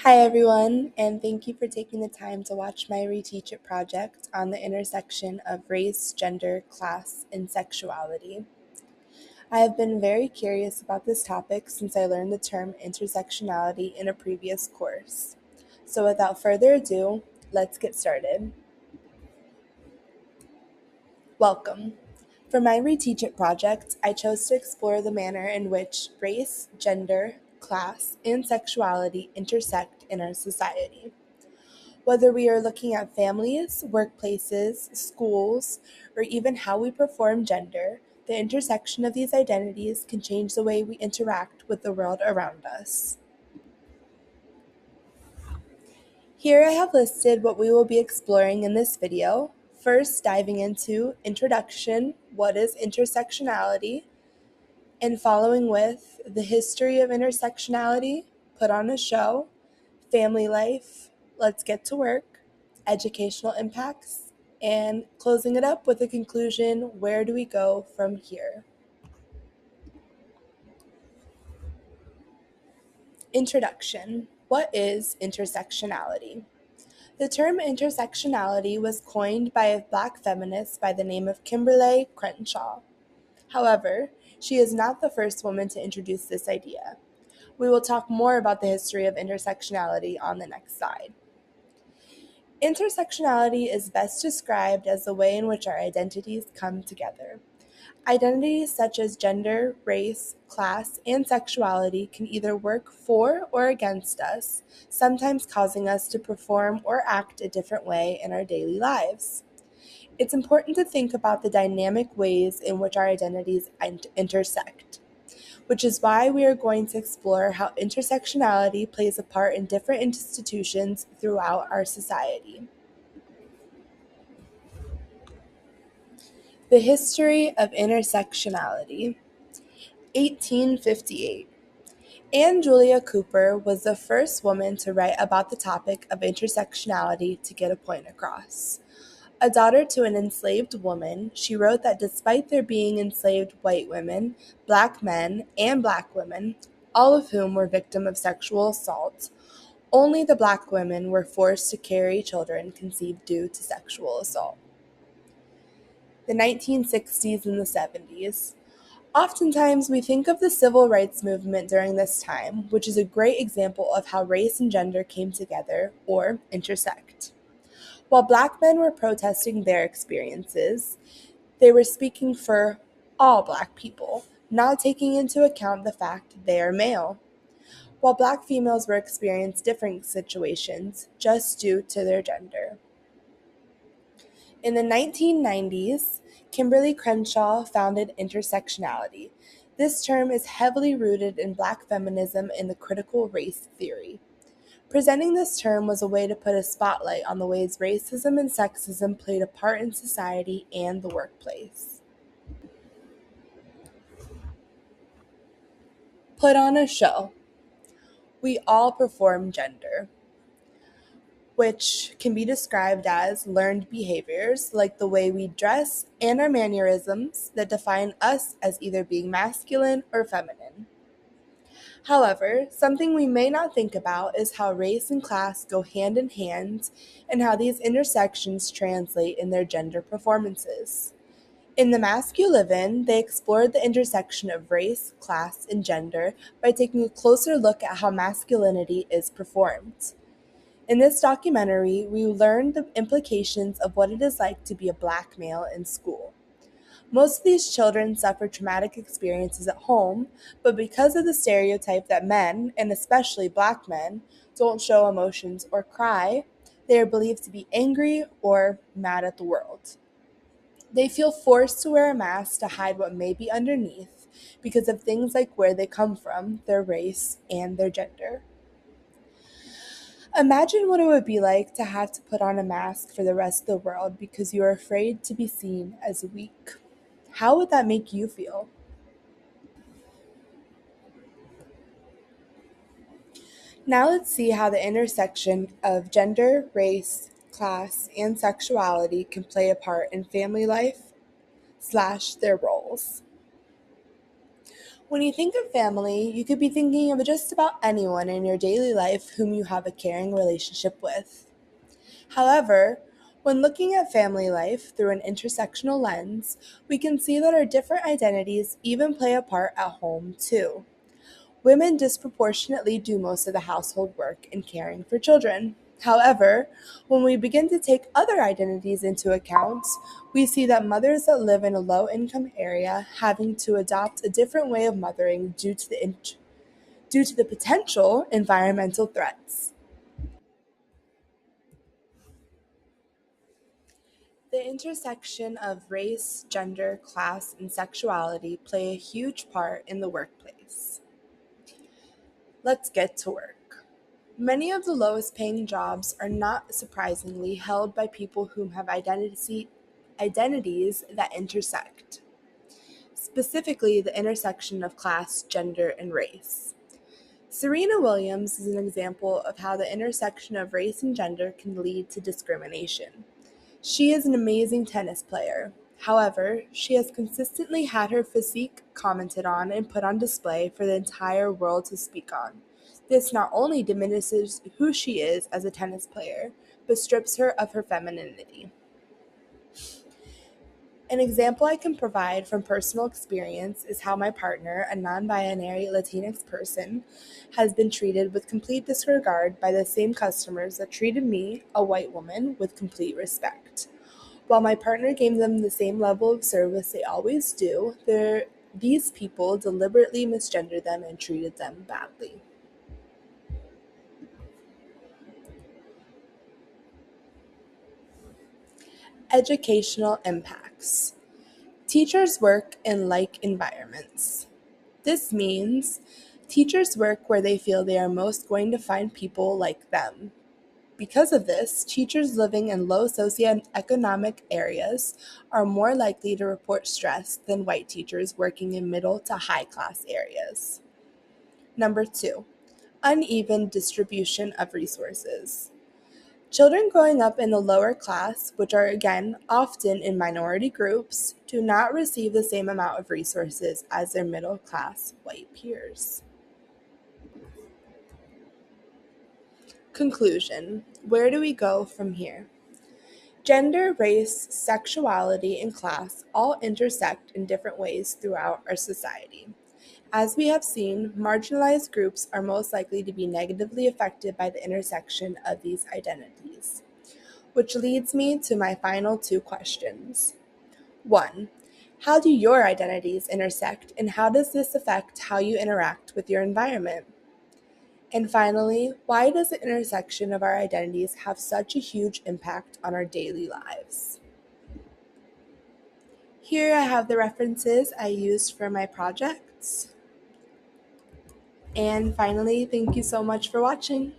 Hi, everyone, and thank you for taking the time to watch my Reteach It project on the intersection of race, gender, class, and sexuality. I have been very curious about this topic since I learned the term intersectionality in a previous course. So, without further ado, let's get started. Welcome. For my Reteach It project, I chose to explore the manner in which race, gender, class, and sexuality intersect in our society. Whether we are looking at families, workplaces, schools, or even how we perform gender, the intersection of these identities can change the way we interact with the world around us. Here I have listed what we will be exploring in this video. First, diving into introduction, what is intersectionality, and following with the history of intersectionality, put on a show, family life, let's get to work, educational impacts, and closing it up with a conclusion, where do we go from here? Introduction. What is intersectionality? The term intersectionality was coined by a Black feminist by the name of Kimberly Crenshaw. However, she is not the first woman to introduce this idea. We will talk more about the history of intersectionality on the next slide. Intersectionality is best described as the way in which our identities come together. Identities such as gender, race, class, and sexuality can either work for or against us, sometimes causing us to perform or act a different way in our daily lives. It's important to think about the dynamic ways in which our identities intersect, which is why we are going to explore how intersectionality plays a part in different institutions throughout our society. The history of intersectionality. 1858. Anne Julia Cooper was the first woman to write about the topic of intersectionality to get a point across. A daughter to an enslaved woman, she wrote that despite there being enslaved white women, black men, and black women, all of whom were victims of sexual assault, only the black women were forced to carry children conceived due to sexual assault. The 1960s and the 70s. Oftentimes, we think of the civil rights movement during this time, which is a great example of how race and gender came together or intersect. While black men were protesting their experiences, they were speaking for all black people, not taking into account the fact they are male. While black females were experiencing different situations just due to their gender. In the 1990s, Kimberly Crenshaw founded intersectionality. This term is heavily rooted in Black feminism and the critical race theory. Presenting this term was a way to put a spotlight on the ways racism and sexism played a part in society and the workplace. Put on a show. We all perform gender, which can be described as learned behaviors like the way we dress and our mannerisms that define us as either being masculine or feminine. However, something we may not think about is how race and class go hand in hand and how these intersections translate in their gender performances. In The Mask You Live In, they explored the intersection of race, class, and gender by taking a closer look at how masculinity is performed. In this documentary, we learn the implications of what it is like to be a black male in school. Most of these children suffer traumatic experiences at home, but because of the stereotype that men, and especially black men, don't show emotions or cry, they are believed to be angry or mad at the world. They feel forced to wear a mask to hide what may be underneath because of things like where they come from, their race, and their gender. Imagine what it would be like to have to put on a mask for the rest of the world because you are afraid to be seen as weak. How would that make you feel? Now let's see how the intersection of gender, race, class, and sexuality can play a part in family life / their roles. When you think of family, you could be thinking of just about anyone in your daily life whom you have a caring relationship with. However, when looking at family life through an intersectional lens, we can see that our different identities even play a part at home too. Women disproportionately do most of the household work and caring for children. However, when we begin to take other identities into account, we see that mothers that live in a low income area having to adopt a different way of mothering due to the potential environmental threats. The intersection of race, gender, class, and sexuality play a huge part in the workplace. Let's get to work. Many of the lowest paying jobs are not surprisingly held by people who have identities that intersect, specifically the intersection of class, gender, and race. Serena Williams is an example of how the intersection of race and gender can lead to discrimination. She is an amazing tennis player. However, she has consistently had her physique commented on and put on display for the entire world to speak on. This not only diminishes who she is as a tennis player, but strips her of her femininity. An example I can provide from personal experience is how my partner, a non binary Latinx person, has been treated with complete disregard by the same customers that treated me, a white woman, with complete respect. While my partner gave them the same level of service they always do, these people deliberately misgendered them and treated them badly. Educational impacts. Teachers work in like environments. This means teachers work where they feel they are most going to find people like them. Because of this, teachers living in low socioeconomic areas are more likely to report stress than white teachers working in middle to high class areas. Number two, uneven distribution of resources. Children growing up in the lower class, which are again often in minority groups, do not receive the same amount of resources as their middle class white peers. Conclusion. Where do we go from here? Gender, race, sexuality, and class all intersect in different ways throughout our society. As we have seen, marginalized groups are most likely to be negatively affected by the intersection of these identities. Which leads me to my final two questions. 1. How do your identities intersect, and how does this affect how you interact with your environment? And finally, why does the intersection of our identities have such a huge impact on our daily lives? Here I have the references I used for my projects. And finally, thank you so much for watching.